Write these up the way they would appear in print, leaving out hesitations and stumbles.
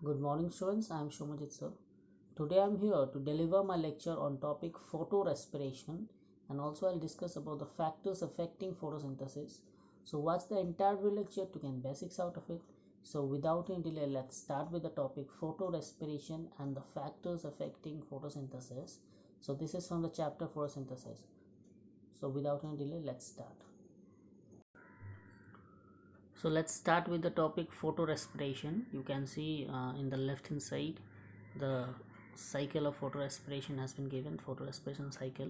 Good morning students, I am Shomajit sir. Today I am here to deliver my lecture on topic photorespiration, and also I'll discuss about the factors affecting photosynthesis. So watch the entire lecture to gain basics out of it. So without any delay, let's start with the topic photorespiration and the factors affecting photosynthesis. So this is from the chapter photosynthesis. So without any delay, let's start. So let's start with the topic photorespiration. You can see in the left hand side the cycle of photorespiration has been given, photorespiration cycle.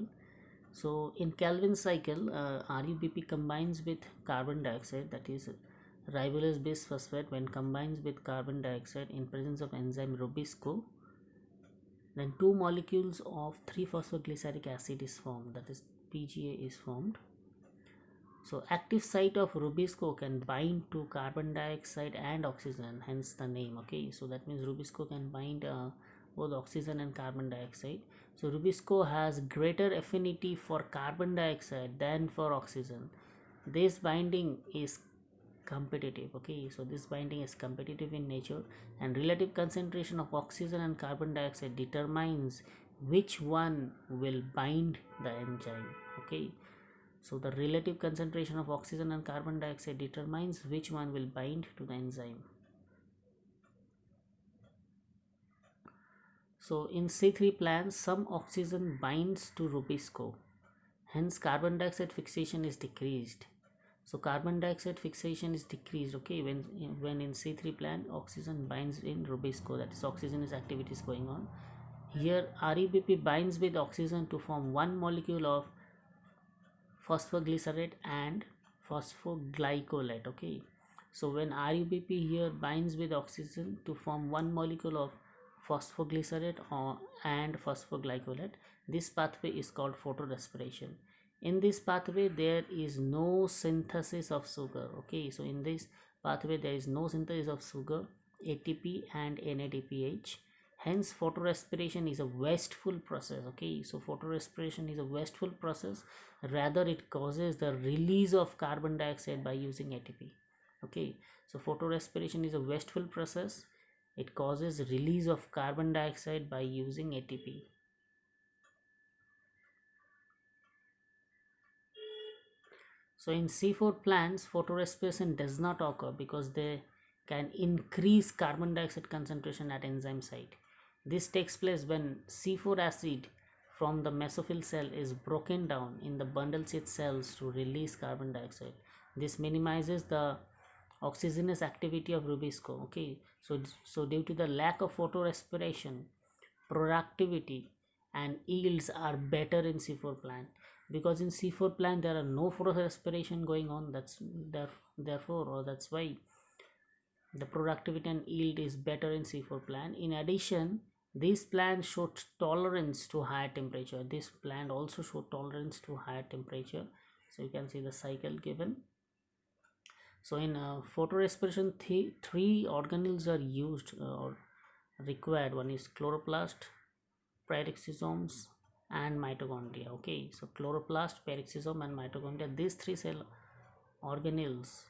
So in Calvin cycle, RUBP combines with carbon dioxide, that is ribulose bisphosphate. When combines with carbon dioxide in presence of enzyme Rubisco, then two molecules of 3-phosphoglyceric acid is formed, that is PGA is formed. So active site of Rubisco can bind to carbon dioxide and oxygen, hence the name. Okay, so that means Rubisco can bind both oxygen and carbon dioxide. So Rubisco has greater affinity for carbon dioxide than for oxygen. This binding is competitive. Okay, so this binding is competitive in nature, and relative concentration of oxygen and carbon dioxide determines which one will bind the enzyme. Okay, so the relative concentration of oxygen and carbon dioxide determines which one will bind to the enzyme. So in C3 plants, some oxygen binds to Rubisco. Hence carbon dioxide fixation is decreased. So carbon dioxide fixation is decreased, okay, when in C3 plant oxygen binds in Rubisco, that is oxygen is activity is going on. Here RUBP binds with oxygen to form one molecule of phosphoglycerate and phosphoglycolate. Okay, so when RUBP here binds with oxygen to form one molecule of phosphoglycerate and phosphoglycolate, this pathway is called photorespiration. In this pathway there is no synthesis of sugar. Okay, so in this pathway there is no synthesis of sugar, ATP and NADPH. Hence photorespiration is a wasteful process. Okay, so photorespiration is a wasteful process, rather it causes the release of carbon dioxide by using ATP. Okay, so photorespiration is a wasteful process, it causes release of carbon dioxide by using ATP. So in C4 plants, photorespiration does not occur because they can increase carbon dioxide concentration at enzyme site. This takes place when C4 acid from the mesophyll cell is broken down in the bundle sheath cells to release carbon dioxide. This minimizes the oxygenous activity of Rubisco. Okay, so due to the lack of photorespiration, productivity and yields are better in C4 plant, because in C4 plant there are no photorespiration going on. Therefore, or that's why the productivity and yield is better in C4 plant. In addition, this plant showed tolerance to higher temperature. This plant also showed tolerance to higher temperature. So you can see the cycle given. So in photorespiration, three organelles are used or required. One is chloroplast, peroxisomes and mitochondria. Okay, so chloroplast, peroxisome and mitochondria, these three cell organelles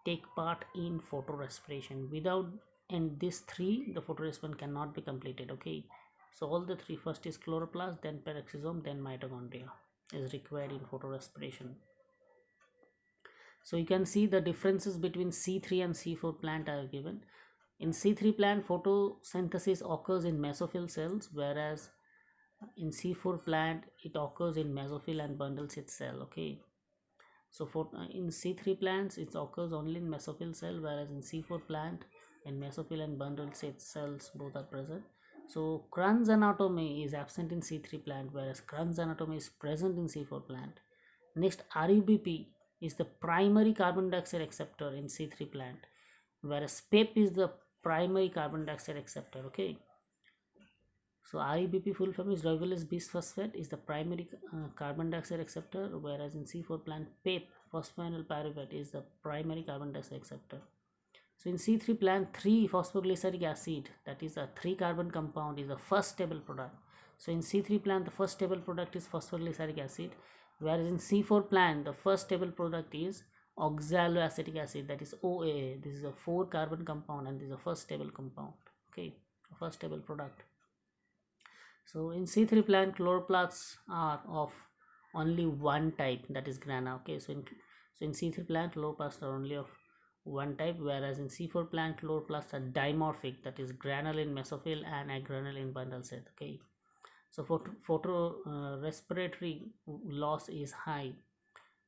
take part in photorespiration. Without and these three, the photorespiration cannot be completed. Okay, so all the three, first is chloroplast, then peroxisome, then mitochondria is required in photorespiration. So you can see the differences between C3 and C4 plant are given. In C3 plant, photosynthesis occurs in mesophyll cells, whereas in C4 plant it occurs in mesophyll and bundle sheath cell. Okay, so in C3 plants it occurs only in mesophyll cell, whereas in C4 plant in mesophyll and bundle sheath cells both are present. So Kranz anatomy is absent in C3 plant, whereas Kranz anatomy is present in C4 plant. Next, RUBP is the primary carbon dioxide acceptor in C3 plant, whereas PEP is the primary carbon dioxide acceptor. Okay, so RUBP full form is ribulose bisphosphate is the primary carbon dioxide acceptor, whereas in C4 plant PEP, phosphoenol pyruvate, is the primary carbon dioxide acceptor. So in C3 plant, 3-phosphoglyceric acid, that is a 3-carbon compound, is the first stable product. So in C3 plant, the first stable product is phosphoglyceric acid, whereas in C4 plant, the first stable product is oxaloacetic acid, that is OAA. This is a 4 carbon compound and this is a first stable compound. Okay, first stable product. So in C3 plant, chloroplasts are of only one type, that is grana. Okay, so in C3 plant, chloroplasts are only of one type, whereas in C4 plant, chloroplasts are dimorphic, that is granule in mesophyll and agranule in bundle set. Okay, so photo respiratory loss is high.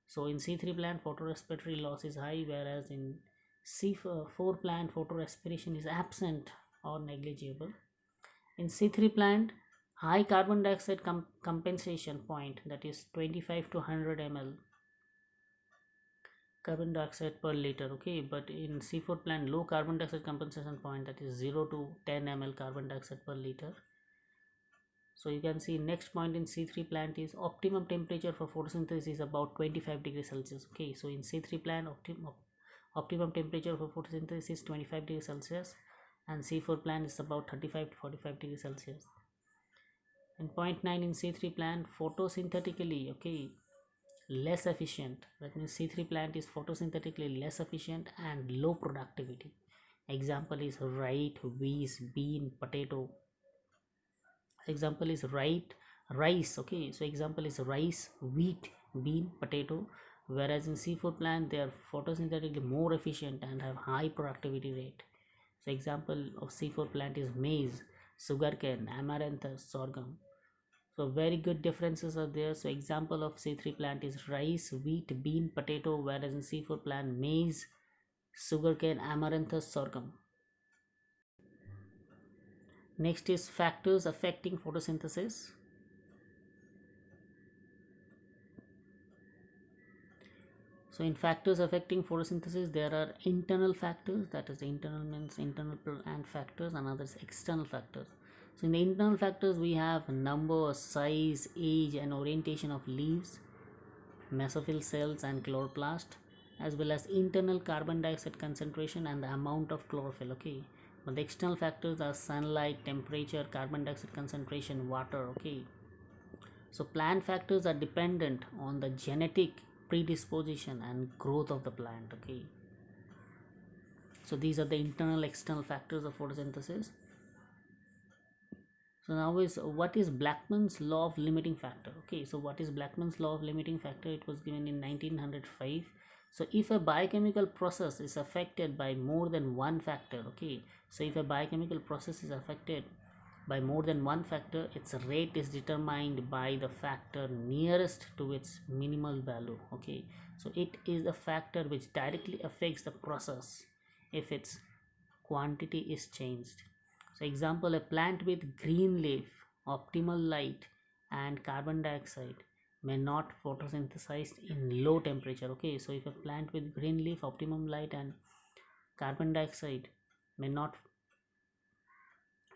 So in C3 plant, photorespiratory loss is high, whereas in C4 plant, photorespiration is absent or negligible. In C3 plant, high carbon dioxide compensation point, that is 25 to 100 ml carbon dioxide per liter. Okay, but in C4 plant, low carbon dioxide compensation point, that is 0 to 10 ml carbon dioxide per liter. So you can see next point in C3 plant is optimum temperature for photosynthesis is about 25 degrees Celsius. Okay, so in C3 plant, optimum temperature for photosynthesis is 25 degrees Celsius, and C4 plant is about 35 to 45 degrees Celsius. And point 9 in C3 plant, photosynthetically, okay, less efficient. That means C3 plant is photosynthetically less efficient and low productivity. Example is rice, wheat, bean, potato. Example is rice. Okay, so example is rice, wheat, bean, potato. Whereas in C4 plant, they are photosynthetically more efficient and have high productivity rate. So example of C4 plant is maize, sugarcane, amaranthus, sorghum. So very good differences are there. So example of C3 plant is rice, wheat, bean, potato, whereas in C4 plant, maize, sugarcane, amaranthus, sorghum. Next is factors affecting photosynthesis. So in factors affecting photosynthesis, there are internal factors, that is internal means internal and factors, and others external factors. So in the internal factors, we have number, size, age and orientation of leaves, mesophyll cells and chloroplast, as well as internal carbon dioxide concentration and the amount of chlorophyll. Okay, but the external factors are sunlight, temperature, carbon dioxide concentration, water. Okay, so plant factors are dependent on the genetic predisposition and growth of the plant. Okay, so these are the internal external factors of photosynthesis. So now is what is Blackman's law of limiting factor. Okay, so what is Blackman's law of limiting factor? It was given in 1905. So if a biochemical process is affected by more than one factor, okay, so if a biochemical process is affected by more than one factor, its rate is determined by the factor nearest to its minimal value. Okay, so it is a factor which directly affects the process if its quantity is changed. So example, a plant with green leaf, optimal light and carbon dioxide may not photosynthesize in low temperature. Okay, so if a plant with green leaf, optimum light and carbon dioxide may not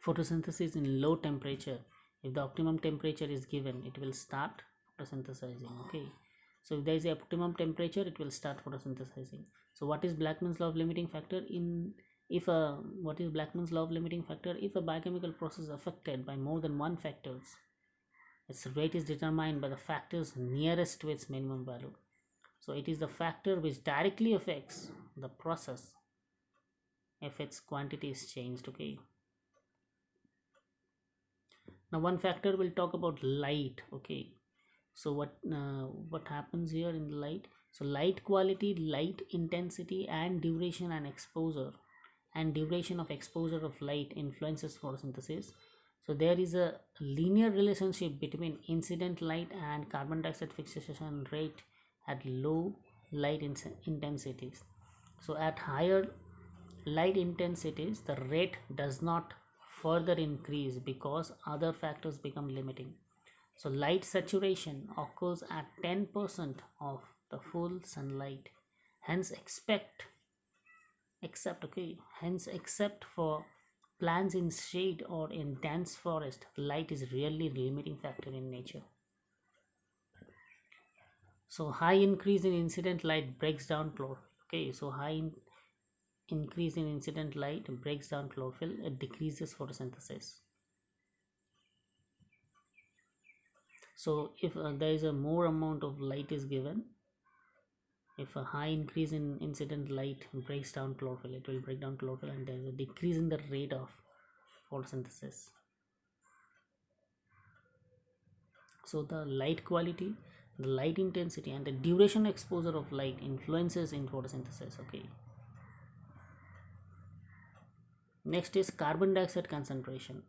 photosynthesis in low temperature, if the optimum temperature is given, it will start photosynthesizing. Okay, so if there is a optimum temperature, it will start photosynthesizing. So what is Blackman's law of limiting factor? If a what is Blackman's law of limiting factor? If a biochemical process is affected by more than one factors, its rate is determined by the factors nearest to its minimum value. So it is the factor which directly affects the process if its quantity is changed. Okay, now one factor will talk about light. Okay, so what happens here in the light? So light quality, light intensity and duration and exposure and duration of exposure of light influences photosynthesis. So there is a linear relationship between incident light and carbon dioxide fixation rate at low light intensities. So at higher light intensities, the rate does not further increase because other factors become limiting. So light saturation occurs at 10% of the full sunlight. Hence except for plants in shade or in dense forest, light is really limiting factor in nature. So high increase in incident light breaks down chlorophyll. Okay, so increase in incident light breaks down chlorophyll, it decreases photosynthesis. So if there is a more amount of light is given, if a high increase in incident light breaks down chlorophyll, it will break down chlorophyll, and there is a decrease in the rate of photosynthesis. So the light quality, the light intensity, and the duration exposure of light influences in photosynthesis. Okay. Next is carbon dioxide concentration.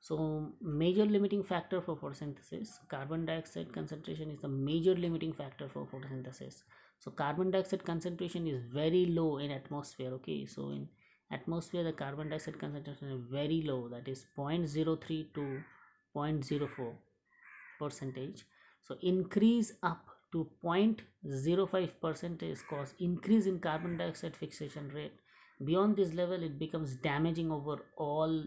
So major limiting factor for photosynthesis, carbon dioxide concentration is the major limiting factor for photosynthesis. So carbon dioxide concentration is very low in atmosphere. Okay, so in atmosphere the carbon dioxide concentration is very low, that is 0.03 to 0.04 percentage. So increase up to 0.05 percentage cause increase in carbon dioxide fixation rate. Beyond this level it becomes damaging over all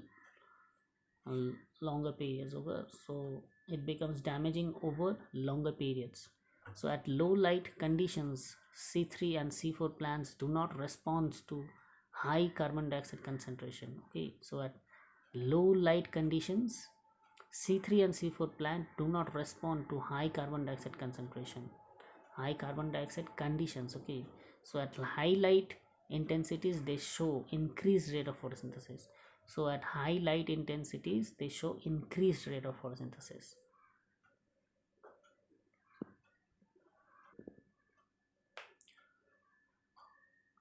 longer periods over, so it becomes damaging over longer periods. So at low light conditions, C3 and C4 plants do not respond to high carbon dioxide concentration. Okay, so at low light conditions, C3 and C4 plant do not respond to high carbon dioxide concentration, high carbon dioxide conditions. Okay, so at high light intensities they show increased rate of photosynthesis. So at high light intensities they show increased rate of photosynthesis.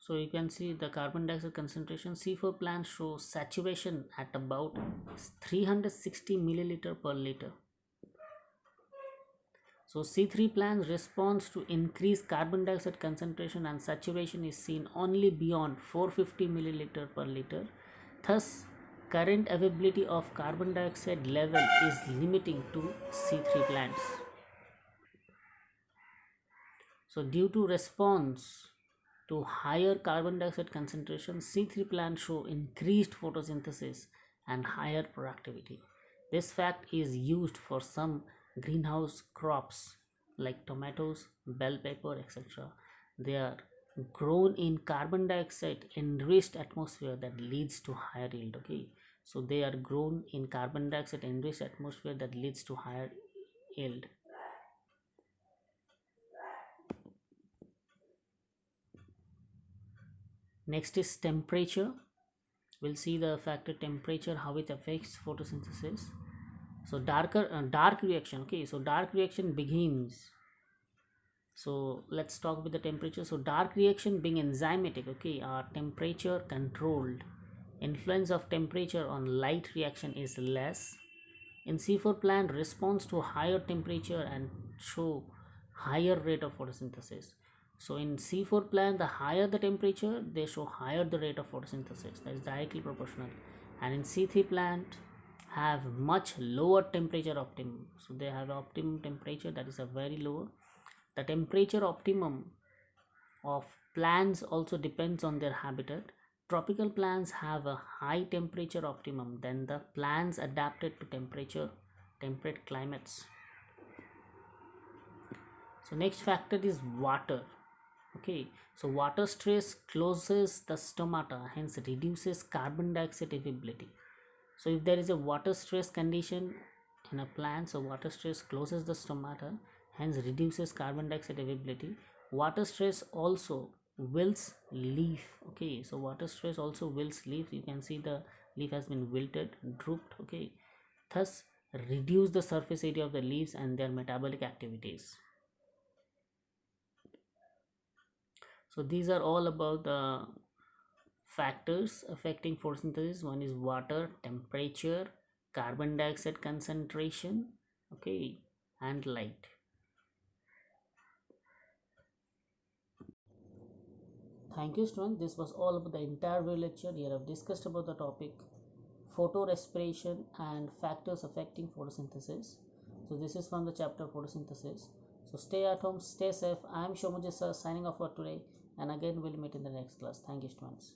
So you can see the carbon dioxide concentration, C4 plants show saturation at about 360 milliliter per liter. So C3 plants responds to increased carbon dioxide concentration, and saturation is seen only beyond 450 milliliter per liter. Thus current availability of carbon dioxide level is limiting to C3 plants. So due to response to higher carbon dioxide concentration, C3 plants show increased photosynthesis and higher productivity. This fact is used for some greenhouse crops like tomatoes, bell pepper, etc. They are grown in carbon dioxide enriched atmosphere that leads to higher yield. Okay, so they are grown in carbon dioxide enriched atmosphere that leads to higher yield. Next is temperature. We'll see the factor temperature, how it affects photosynthesis. So dark reaction. Okay, so dark reaction begins. So let's talk with the temperature. So dark reaction being enzymatic, okay, are temperature controlled. Influence of temperature on light reaction is less. In C4 plant responds to higher temperature and show higher rate of photosynthesis. So in C4 plant, the higher the temperature, they show higher the rate of photosynthesis. That is directly proportional. And in C3 plant have much lower temperature optimum. So they have optimum temperature that is a very lower. The temperature optimum of plants also depends on their habitat. Tropical plants have a high temperature optimum than the plants adapted to temperate climates. So next factor is water. Okay, so water stress closes the stomata, hence reduces carbon dioxide availability. So if there is a water stress condition in a plant, so water stress closes the stomata, hence reduces carbon dioxide availability. Water stress also wilts leaf. Okay, so water stress also wilts leaf. You can see the leaf has been wilted, drooped. Okay, thus reduce the surface area of the leaves and their metabolic activities. So these are all about the factors affecting photosynthesis. One is water, temperature, carbon dioxide concentration, okay, and light. Thank you, students. This was all about the entire video lecture. Here I've discussed about the topic photorespiration and factors affecting photosynthesis. So this is from the chapter photosynthesis. So stay at home, stay safe. I am Shomuji sir signing off for today, and again we'll meet in the next class. Thank you, students.